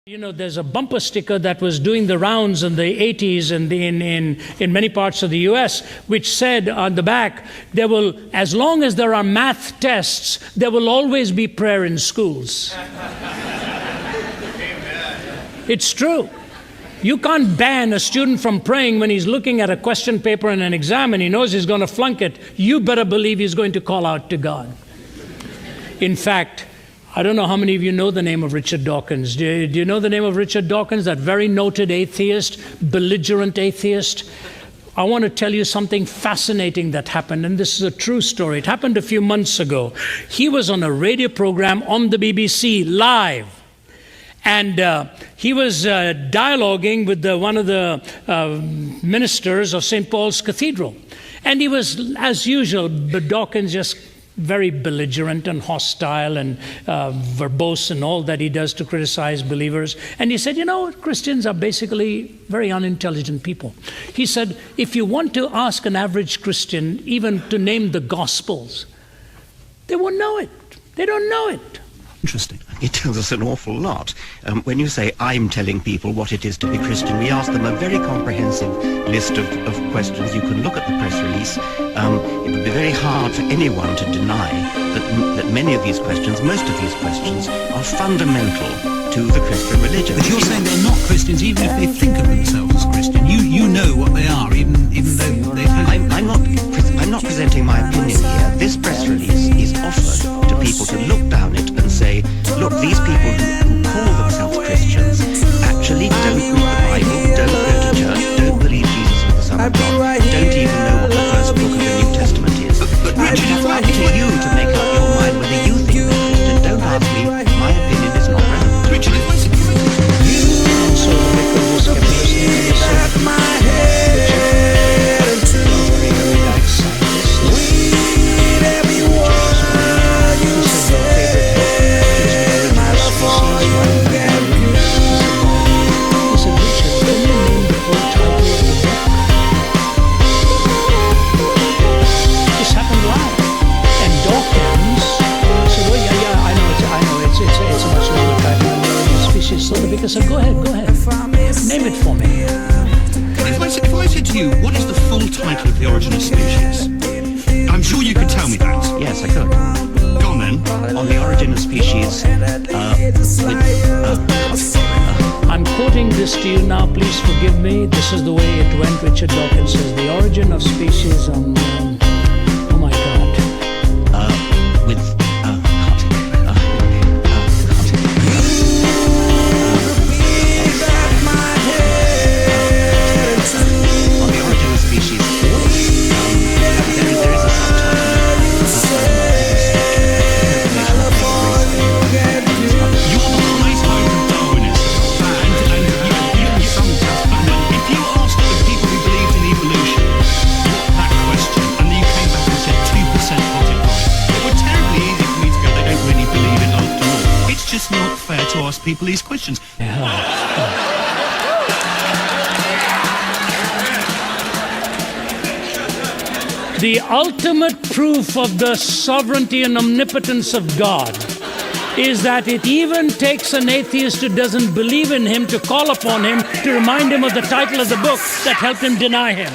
You know, there's a bumper sticker that was doing the rounds in the 80s and in many parts of the US, which said on the back, as long as there are math tests, there will always be prayer in schools. It's true. You can't ban a student from praying when he's looking at a question paper in an exam and he knows he's going to flunk it. You better believe he's going to call out to God. In fact, I don't know how many of you know the name of Richard Dawkins. Do you know the name of Richard Dawkins, that very noted atheist, belligerent atheist? I want to tell you something fascinating that happened, and this is a true story. It happened a few months ago. He was on a radio program on the BBC, live. And he was dialoguing with one of the ministers of St. Paul's Cathedral. And he was, as usual, Dawkins just very belligerent and hostile and verbose and all that he does to criticize believers. And he said, you know, Christians are basically very unintelligent people. He said, if you want to ask an average Christian even to name the Gospels, they won't know it. They don't know it. Interesting. It tells us an awful lot. When you say, I'm telling people what it is to be Christian, we ask them a very comprehensive list of questions. You can look at the press release. It would be very hard for anyone to deny that many of these questions, most of these questions, are fundamental to the Christian religion. But you're saying they're not Christians even if they think of themselves as Christian. You know what they are, even though they don't. I'm not presenting my opinion here. This press release is offered to people to look down it and say, look, these people who call themselves Christians actually don't read the Bible, don't go to church, don't believe Jesus was the Son of God, don't even know what the first book of the New Testament is. But Richard, it's up to you to make up your mind whether you think they're Christian. Don't ask me. My opinion is not relevant. Richard, if I said So because kept listening, and he said, my head into very erudite scientist. I said, go ahead, name it for me. If I said to you, what is the full title of The Origin of Species? I'm sure you could tell me that. Yes, I could. Go on then. On The Origin of Species, I'm quoting this to you now, please forgive me. This is the way it went. Richard Dawkins says, The Origin of Species on, oh my God. It's not fair to ask people these questions. The ultimate proof of the sovereignty and omnipotence of God is that it even takes an atheist who doesn't believe in him to call upon him to remind him of the title of the book that helped him deny him.